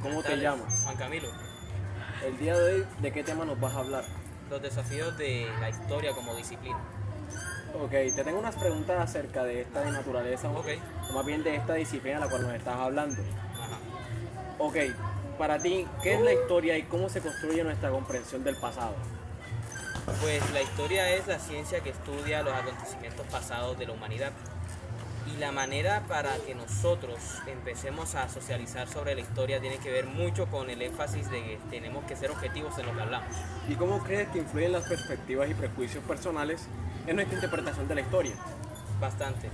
¿Cómo te Tardes, llamas? Juan Camilo. El día de hoy, ¿de qué tema nos vas a hablar? Los desafíos de la historia como disciplina. Ok, te tengo unas preguntas acerca de esta de naturaleza, Ok. o más bien de esta disciplina a la cual nos estás hablando. Ajá. Ok, para ti, ¿qué es la historia y cómo se construye nuestra comprensión del pasado? Pues la historia es la ciencia que estudia los acontecimientos pasados de la humanidad. Y la manera para que nosotros empecemos a socializar sobre la historia tiene que ver mucho con el énfasis de que tenemos que ser objetivos en lo que hablamos. ¿Y cómo crees que influyen las perspectivas y prejuicios personales en nuestra interpretación de la historia? Bastante.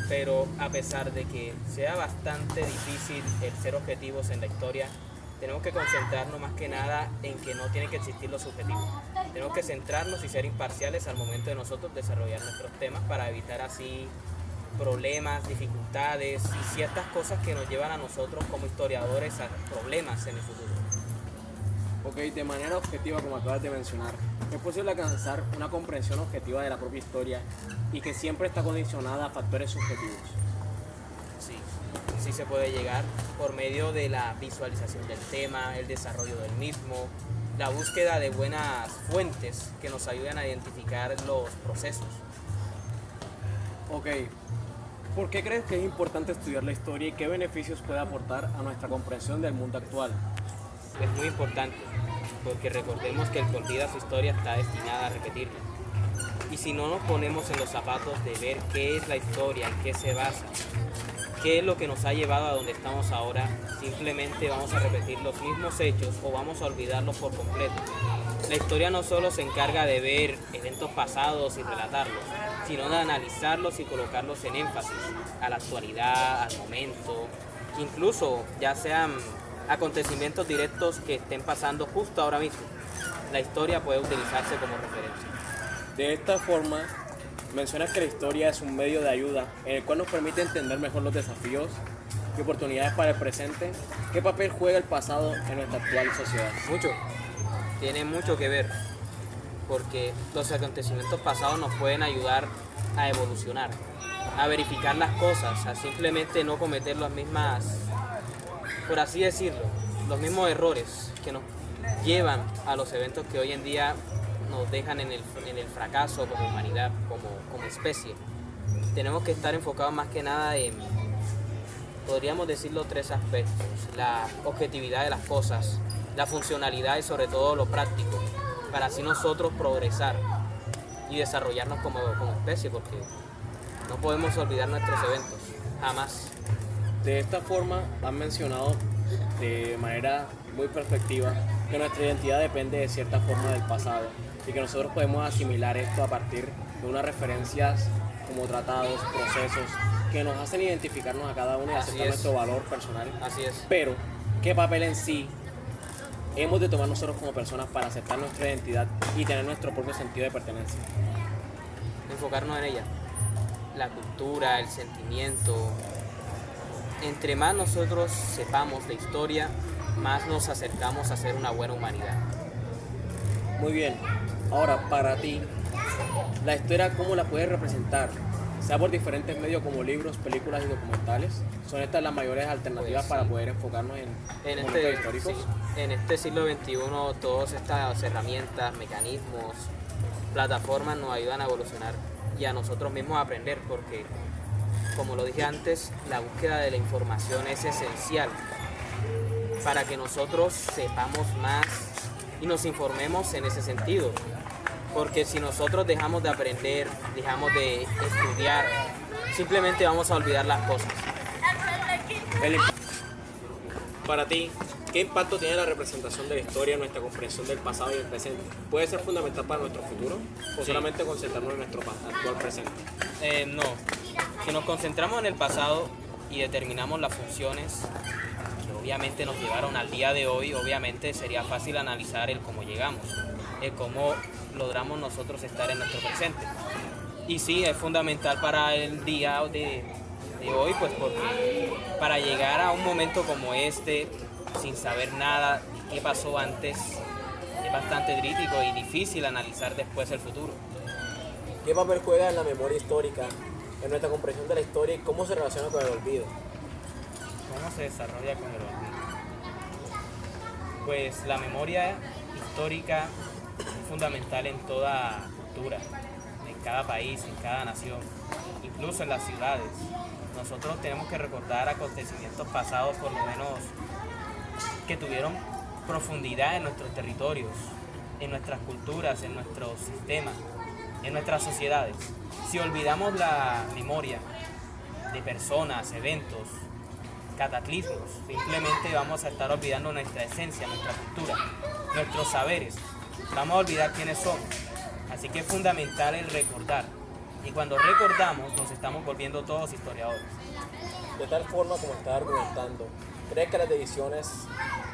Pero a pesar de que sea bastante difícil el ser objetivos en la historia, tenemos que concentrarnos más que nada en que no tiene que existir lo subjetivo. Tenemos que centrarnos y ser imparciales al momento de nosotros desarrollar nuestros temas para evitar así problemas, dificultades y ciertas cosas que nos llevan a nosotros como historiadores a problemas en el futuro. Ok, de manera objetiva, como acabas de mencionar, es posible alcanzar una comprensión objetiva de la propia historia y que siempre está condicionada a factores subjetivos. Sí, sí se puede llegar por medio de la visualización del tema, el desarrollo del mismo, la búsqueda de buenas fuentes que nos ayuden a identificar los procesos. Ok, ¿por qué crees que es importante estudiar la historia y qué beneficios puede aportar a nuestra comprensión del mundo actual? Es muy importante, porque recordemos que el que olvida su historia está destinada a repetirla. Y si no nos ponemos en los zapatos de ver qué es la historia, en qué se basa, qué es lo que nos ha llevado a donde estamos ahora, simplemente vamos a repetir los mismos hechos o vamos a olvidarlos por completo. La historia no solo se encarga de ver eventos pasados y relatarlos, sino de analizarlos y colocarlos en énfasis a la actualidad, al momento, incluso ya sean acontecimientos directos que estén pasando justo ahora mismo. La historia puede utilizarse como referencia. De esta forma, mencionas que la historia es un medio de ayuda en el cual nos permite entender mejor los desafíos y oportunidades para el presente. ¿Qué papel juega el pasado en nuestra actual sociedad? Mucho, tiene mucho que ver, porque los acontecimientos pasados nos pueden ayudar a evolucionar, a verificar las cosas, a simplemente no cometer las mismas, por así decirlo, los mismos errores que nos llevan a los eventos que hoy en día nos dejan en el fracaso como humanidad, como especie. Tenemos que estar enfocados más que nada en, podríamos decirlo, tres aspectos: la objetividad de las cosas, la funcionalidad y sobre todo lo práctico, para así nosotros progresar y desarrollarnos como especie, porque no podemos olvidar nuestros eventos, jamás. De esta forma, han mencionado de manera muy perspectiva que nuestra identidad depende de cierta forma del pasado y que nosotros podemos asimilar esto a partir de unas referencias como tratados, procesos que nos hacen identificarnos a cada uno y Así aceptar es. nuestro valor personal. Así es. Pero, ¿qué papel en sí hemos de tomar nosotros como personas para aceptar nuestra identidad y tener nuestro propio sentido de pertenencia? Enfocarnos en ella, la cultura, el sentimiento. Entre más nosotros sepamos de historia, más nos acercamos a ser una buena humanidad. Muy bien, ahora para ti, la historia, ¿cómo la puedes representar? Sea por diferentes medios como libros, películas y documentales. ¿Son estas las mayores alternativas Pues, para sí. poder enfocarnos en En momentos este, históricos? sí, en este siglo XXI, todas estas herramientas, mecanismos, plataformas nos ayudan a evolucionar y a nosotros mismos a aprender, porque, como lo dije antes, la búsqueda de la información es esencial para que nosotros sepamos más y nos informemos en ese sentido. Porque si nosotros dejamos de aprender, dejamos de estudiar, simplemente vamos a olvidar las cosas. Para ti, ¿qué impacto tiene la representación de la historia en nuestra comprensión del pasado y del presente? ¿Puede ser fundamental para nuestro futuro o Sí. solamente concentrarnos en nuestro actual presente? No, si nos concentramos en el pasado y determinamos las funciones que obviamente nos llevaron al día de hoy, obviamente sería fácil analizar el cómo llegamos, el cómo logramos nosotros estar en nuestro presente. Y sí, es fundamental para el día de hoy, pues porque para llegar a un momento como este, sin saber nada de qué pasó antes, es bastante crítico y difícil analizar después el futuro. ¿Qué papel juega en la memoria histórica, en nuestra comprensión de la historia y cómo se relaciona con el olvido? ¿Cómo se desarrolla con el olvido? Pues la memoria histórica es fundamental en toda cultura, en cada país, en cada nación, incluso en las ciudades. Nosotros tenemos que recordar acontecimientos pasados, por lo menos que tuvieron profundidad en nuestros territorios, en nuestras culturas, en nuestros sistemas, en nuestras sociedades. Si olvidamos la memoria de personas, eventos, cataclismos, simplemente vamos a estar olvidando nuestra esencia, nuestra cultura, nuestros saberes. Vamos a olvidar quiénes somos. Así que es fundamental el recordar. Y cuando recordamos, nos estamos volviendo todos historiadores. De tal forma, como estás argumentando, ¿crees que las decisiones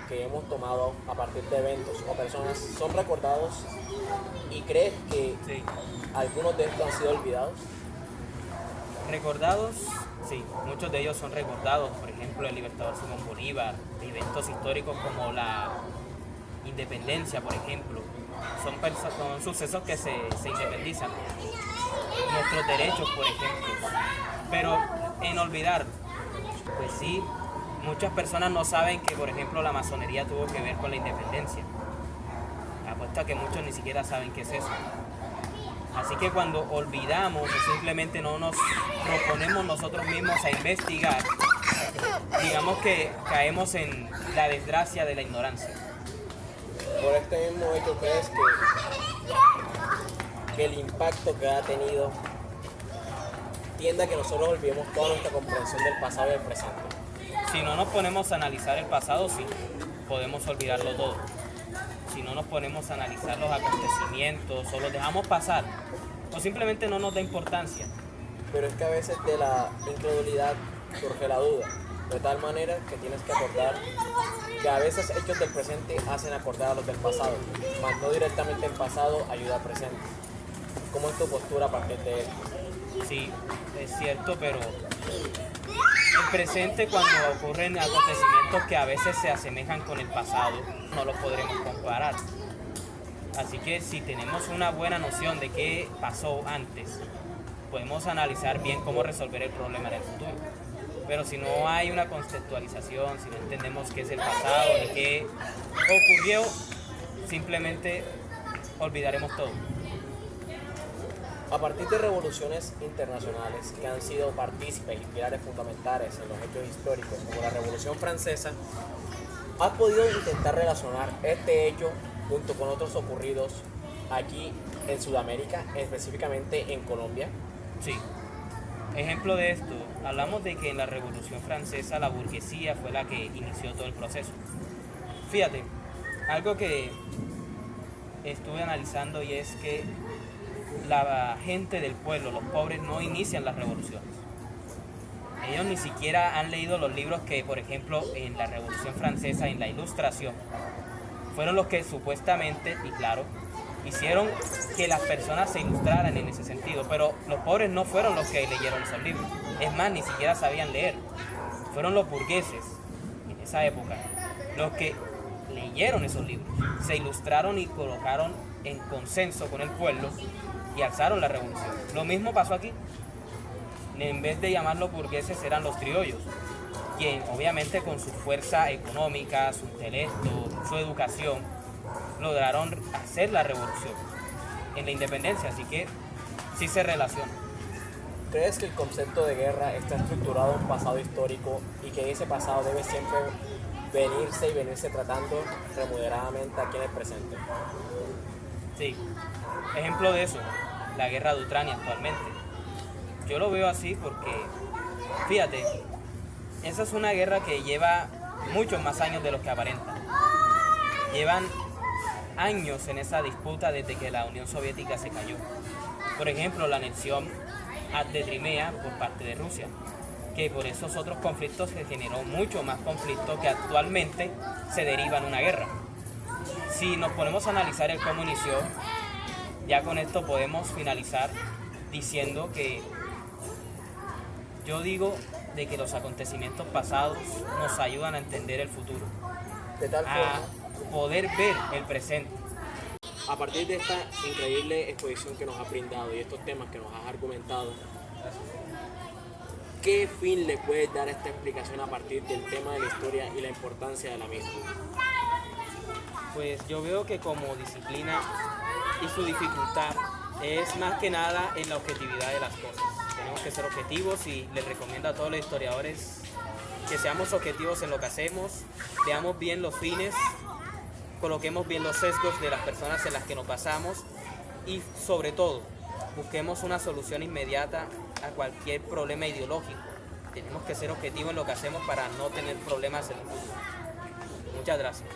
que hemos tomado a partir de eventos o personas son recordados? ¿Y crees que Sí. algunos de estos han sido olvidados? Recordados, sí, muchos de ellos son recordados. Por ejemplo, el libertador Simón Bolívar, eventos históricos como la independencia, por ejemplo. Son sucesos que se independizan. Nuestros derechos, por ejemplo. Pero en olvidar, pues sí, muchas personas no saben que, por ejemplo, la masonería tuvo que ver con la independencia. Apuesto a que muchos ni siquiera saben qué es eso. Así que cuando olvidamos o simplemente no nos proponemos nosotros mismos a investigar, digamos que caemos en la desgracia de la ignorancia. Por este mismo hecho, ¿crees que el impacto que ha tenido tiende a que nosotros olvidemos toda nuestra comprensión del pasado y del presente? Si no nos ponemos a analizar el pasado, sí, podemos olvidarlo todo. Si no nos ponemos a analizar los acontecimientos o los dejamos pasar, o simplemente no nos da importancia. Pero es que a veces de la incredulidad surge la duda, de tal manera que tienes que acordar que a veces hechos del presente hacen acordar a los del pasado, mas no directamente el pasado ayuda al presente. ¿Cómo es tu postura a partir de esto? Sí, es cierto, pero el presente, cuando ocurren acontecimientos que a veces se asemejan con el pasado, no los podremos comparar. Así que si tenemos una buena noción de qué pasó antes, podemos analizar bien cómo resolver el problema en el futuro. Pero si no hay una conceptualización, si no entendemos qué es el pasado ni qué ocurrió, simplemente olvidaremos todo. A partir de revoluciones internacionales que han sido partícipes y pilares fundamentales en los hechos históricos, como la Revolución Francesa, ¿has podido intentar relacionar este hecho junto con otros ocurridos aquí en Sudamérica, específicamente en Colombia? Sí. Ejemplo de esto, hablamos de que en la Revolución Francesa la burguesía fue la que inició todo el proceso. Fíjate, algo que estuve analizando y es que la gente del pueblo, los pobres, no inician las revoluciones. Ellos ni siquiera han leído los libros que, por ejemplo, en la Revolución Francesa, en la Ilustración, fueron los que supuestamente, y claro, hicieron que las personas se ilustraran en ese sentido, pero los pobres no fueron los que leyeron esos libros. Es más, ni siquiera sabían leer. Fueron los burgueses, en esa época, los que leyeron esos libros, se ilustraron y colocaron en consenso con el pueblo y alzaron la revolución. Lo mismo pasó aquí. En vez de llamarlos burgueses, eran los criollos, quien obviamente con su fuerza económica, su intelecto, su educación, lograron hacer la revolución en la independencia, así que sí se relaciona. ¿Crees que el concepto de guerra está estructurado en un pasado histórico y que ese pasado debe siempre venirse tratando remuneradamente aquí en el presente? Sí, ejemplo de eso, la guerra de Ucrania actualmente. Yo lo veo así porque, fíjate, esa es una guerra que lleva muchos más años de los que aparenta. Llevan años en esa disputa desde que la Unión Soviética se cayó. Por ejemplo, la anexión de Crimea por parte de Rusia, que por esos otros conflictos se generó mucho más conflicto que actualmente se deriva en una guerra. Si nos ponemos a analizar el cómo inició, ya con esto podemos finalizar diciendo que yo digo de que los acontecimientos pasados nos ayudan a entender el futuro, De tal a forma, poder ver el presente. a partir de esta increíble exposición que nos has brindado y estos temas que nos has argumentado, ¿qué fin le puedes dar a esta explicación a partir del tema de la historia y la importancia de la misma? Pues yo veo que como disciplina y su dificultad es más que nada en la objetividad de las cosas. Tenemos que ser objetivos y les recomiendo a todos los historiadores que seamos objetivos en lo que hacemos, veamos bien los fines, coloquemos bien los sesgos de las personas en las que nos basamos y sobre todo busquemos una solución inmediata a cualquier problema ideológico. Tenemos que ser objetivos en lo que hacemos para no tener problemas en el futuro. Muchas gracias.